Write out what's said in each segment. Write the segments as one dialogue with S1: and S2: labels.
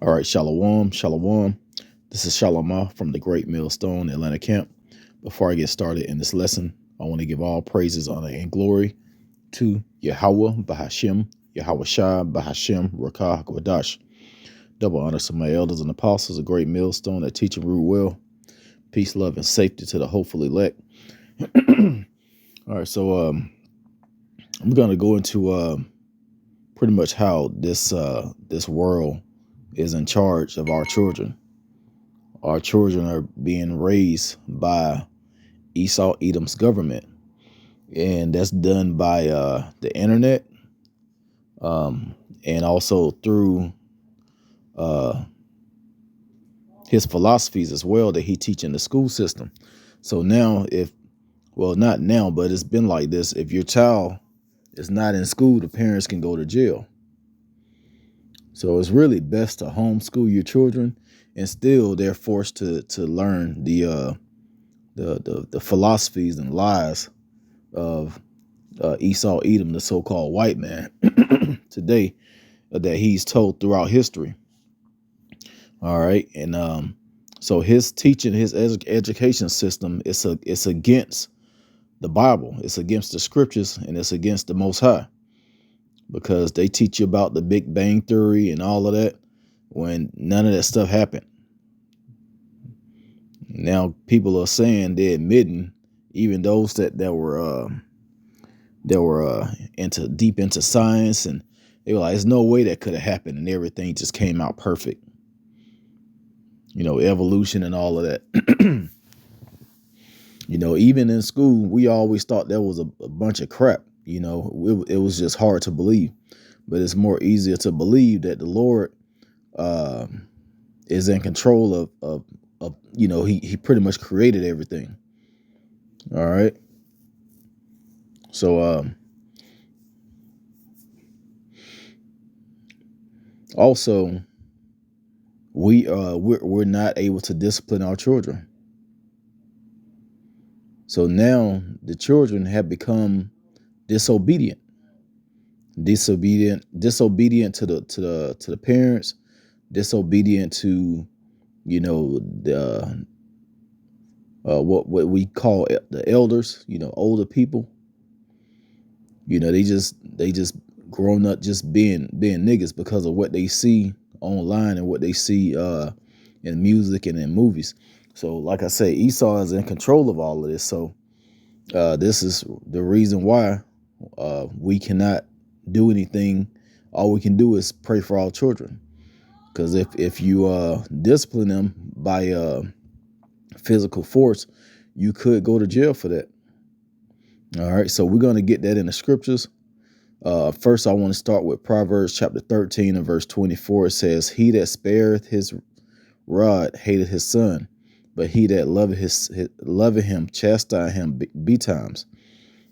S1: All right, Shalom, Shalom. This is Shalomah from the Great Millstone Atlanta camp. Before I get started in this lesson, I want to give all praises, honor, and glory to Yahweh Bahashim, Yahweh Shai Bahashim, Rakah Hakwadash. Double honor to my elders and apostles, a great millstone that teach and root well. Peace, love, and safety to the hopeful elect. All right, so I'm going to go into pretty much how this world is in charge of our children. Our children are being raised by Esau Edom's government, and that's done by the internet, and also through his philosophies as well that he teach in the school system. So now, not now, but it's been like this. If your child is not in school, the parents can go to jail. So it's really best to homeschool your children, and still they're forced to learn the philosophies and lies of Esau Edom, the so-called white man, today that he's told throughout history. All right, and so his teaching, his education system, it's against the Bible, it's against the scriptures, and it's against the Most High, because they teach you about the Big Bang Theory and all of that when none of that stuff happened. Now people are saying, they're admitting, even those that were deep into science, and they were like, there's no way that could have happened, and everything just came out perfect. Evolution and all of that. Even in school, we always thought that was a bunch of crap. It was just hard to believe, but it's more easier to believe that the Lord is in control of he pretty much created everything. All right. So also, we're not able to discipline our children. So now the children have become disobedient to the parents, disobedient to the what we call the elders, older people. They just grown up just being niggas because of what they see online and what they see in music and in movies. So like I say, Esau is in control of all of this. So this is the reason why we cannot do anything. All we can do is pray for our children, because if you discipline them by physical force, you could go to jail for that. All right, so we're going to get that in the scriptures. First, I want to start with Proverbs chapter 13 and verse 24. It says, "He that spareth his rod hateth his son, but he that loveth him chastise him betimes."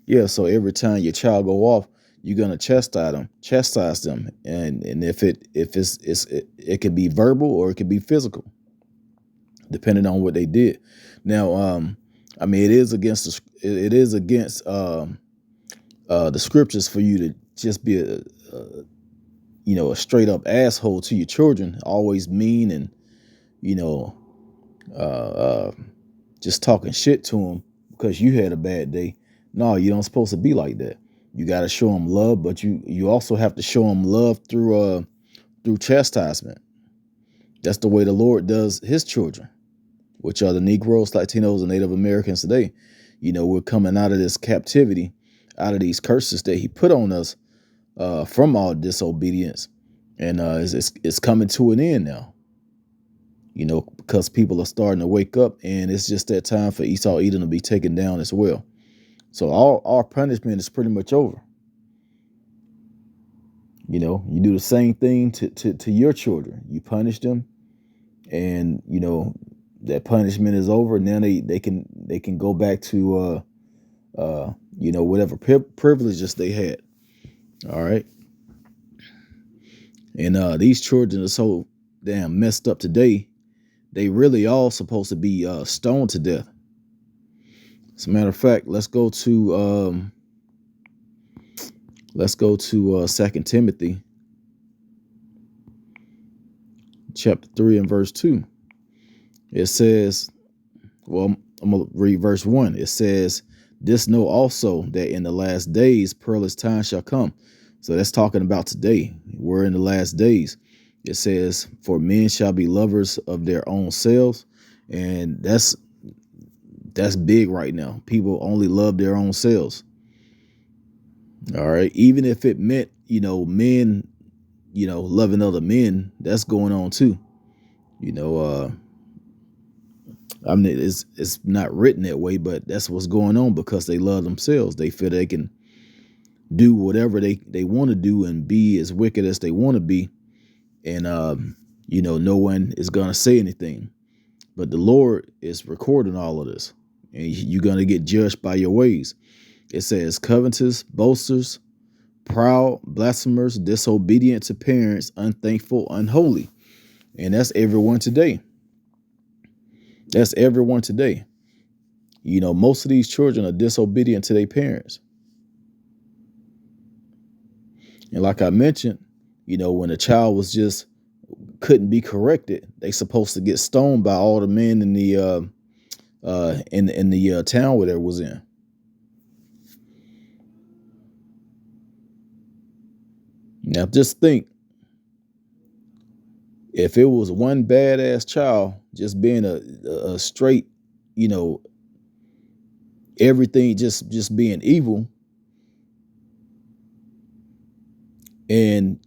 S1: Yeah, so every time your child go off, you're gonna chastise them, and if it could be verbal or it could be physical, depending on what they did. Now, it is against the scriptures for you to just be a straight up asshole to your children, always mean and just talking shit to them because you had a bad day. No, you don't supposed to be like that. You got to show them love, but you also have to show them love through chastisement. That's the way the Lord does his children, which are the Negroes, Latinos, and Native Americans today. We're coming out of this captivity, out of these curses that he put on us from all disobedience, and it's coming to an end now. Because people are starting to wake up, and it's just that time for Esau Edom to be taken down as well. So all our punishment is pretty much over. You do the same thing to your children. You punish them, and that punishment is over. Now they can go back to whatever privileges they had. All right. And these children are so damn messed up today. They really all supposed to be stoned to death. As a matter of fact, let's go to 2 Timothy, chapter 3 and verse 2. It says, well, I'm going to read verse 1. It says, this know also that in the last days perilous times shall come. So that's talking about today. We're in the last days. It says, for men shall be lovers of their own selves. And that's big right now. People only love their own selves. All right. Even if it meant, men, loving other men, that's going on too. I mean, it's not written that way, but that's what's going on because they love themselves. They feel they can do whatever they want to do and be as wicked as they want to be. And, no one is going to say anything. But the Lord is recording all of this. And you're going to get judged by your ways. It says covetous, boasters, proud, blasphemers, disobedient to parents, unthankful, unholy. And that's everyone today. That's everyone today. Most of these children are disobedient to their parents. And like I mentioned, when a child was just couldn't be corrected, they supposed to get stoned by all the men in the town where they was in. Now just think, if it was one badass child just being a straight, everything just being evil, and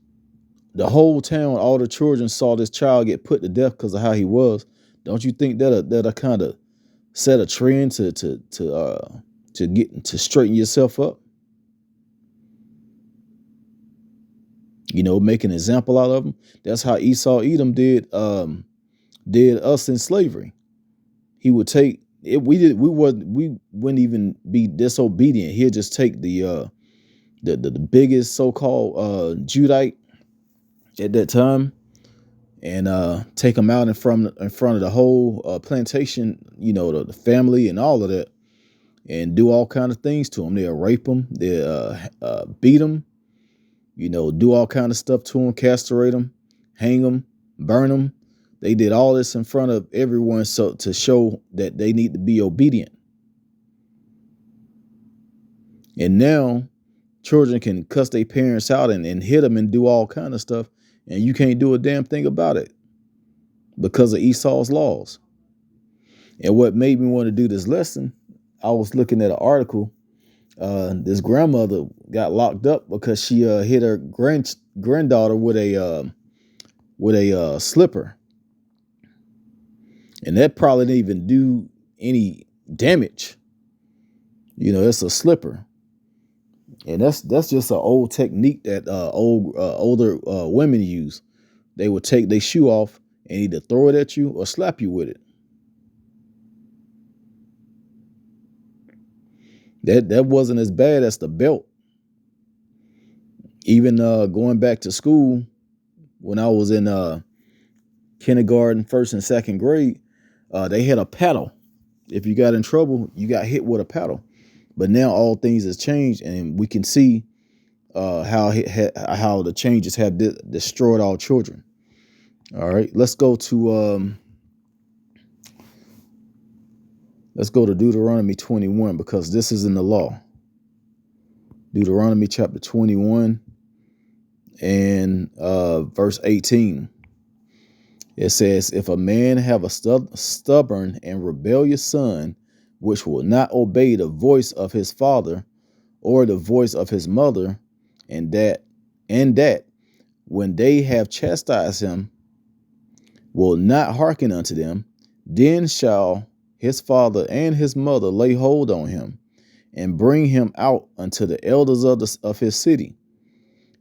S1: the whole town, all the children saw this child get put to death because of how he was, don't you think that'll kind of set a trend to straighten yourself up? Make an example out of them. That's how Esau Edom did us in slavery. He would take it. We wouldn't even be disobedient. He'd just take the biggest so-called Judite at that time and take him out in front of the whole plantation, the family and all of that, and do all kind of things to him. They'll rape him, they'll beat him, do all kind of stuff to him, castrate him, hang him, burn him. They did all this in front of everyone so to show that they need to be obedient. And now children can cuss their parents out and hit them and do all kind of stuff, and you can't do a damn thing about it because of Esau's laws. And what made me want to do this lesson, I was looking at an article. This grandmother got locked up because she hit her granddaughter with a slipper, and that probably didn't even do any damage. It's a slipper, and that's just an old technique that older women use. They would take their shoe off and either throw it at you or slap you with it. That wasn't as bad as the belt. Even going back to school, when I was in kindergarten, first and second grade, they had a paddle. If you got in trouble, you got hit with a paddle. But now all things has changed, and we can see how the changes have destroyed all children. All right, let's go to Deuteronomy 21, because this is in the law. Deuteronomy chapter 21 and verse 18. It says, if a man have a stubborn and rebellious son, which will not obey the voice of his father or the voice of his mother, and that when they have chastised him, will not hearken unto them, then shall his father and his mother lay hold on him and bring him out unto the elders of his city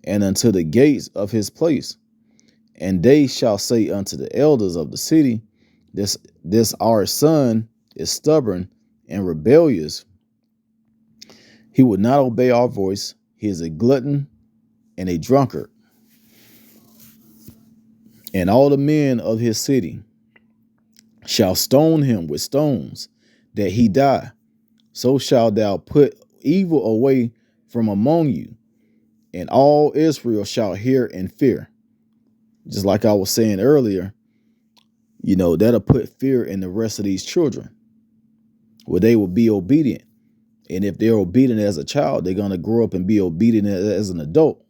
S1: and unto the gates of his place. And they shall say unto the elders of the city, this our son is stubborn and rebellious. He would not obey our voice. He is a glutton and a drunkard. And all the men of his city shall stone him with stones, that he die. So shalt thou put evil away from among you, and all Israel shall hear and fear. Just like I was saying earlier, that'll put fear in the rest of these children where they will be obedient. And if they're obedient as a child, they're going to grow up and be obedient as an adult.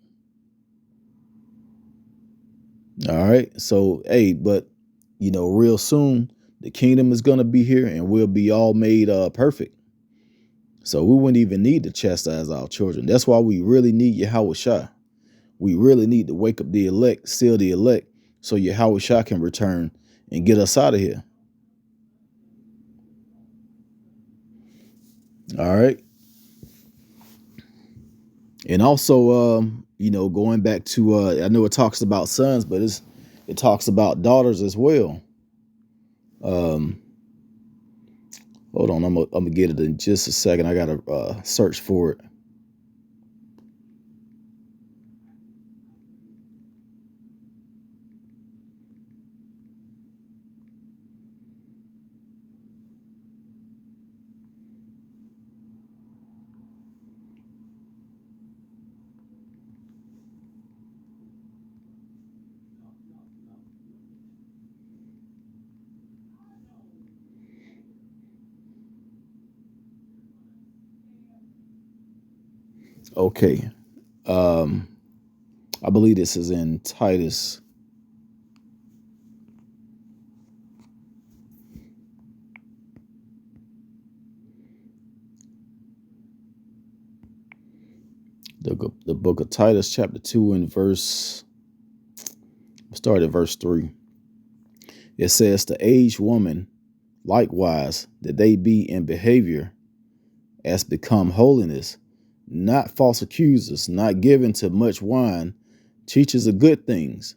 S1: All right. So, hey, but, real soon, the kingdom is going to be here and we'll be all made perfect. So we wouldn't even need to chastise our children. That's why we really need Yahweh Shah. We really need to wake up the elect, seal the elect, so Yahweh Shah can return and get us out of here. All right. And also, going back to, I know it talks about sons, but it talks about daughters as well. Hold on, I'm gonna get it in just a second. I gotta search for it. Okay. I believe this is in Titus. The book of Titus, chapter 2, and start at verse 3. It says, the aged woman, likewise, that they be in behavior as become holiness, not false accusers, not given to much wine, teachers of good things,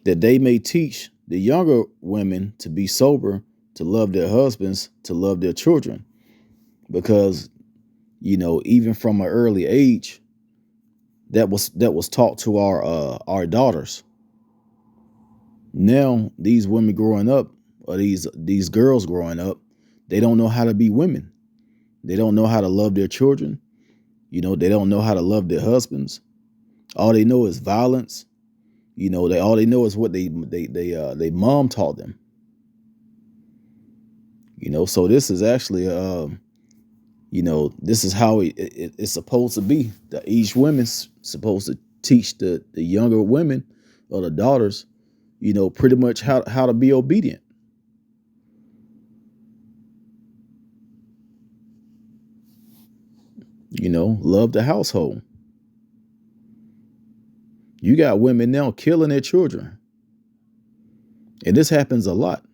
S1: that they may teach the younger women to be sober, to love their husbands, to love their children. Because, even from an early age, that was taught to our daughters. Now, these women growing up, or these girls growing up, they don't know how to be women. They don't know how to love their children. They don't know how to love their husbands. All they know is violence. All they know is what they mom taught them. So this is actually this is how it's supposed to be. That each woman's supposed to teach the younger women or the daughters, pretty much how to be obedient. Love the household. You got women now killing their children. And this happens a lot.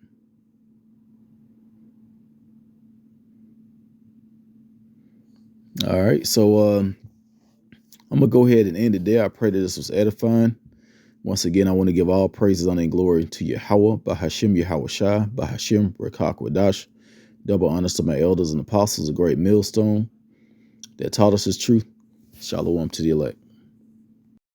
S1: All right. So I'm going to go ahead and end it there. I pray that this was edifying. Once again, I want to give all praises, honor, and glory to Yahweh, Bahashim Yahweh Shai, Bahashim Rekak Wadash. Double honors to my elders and apostles, a great millstone that taught us his truth. Shalom to the elect.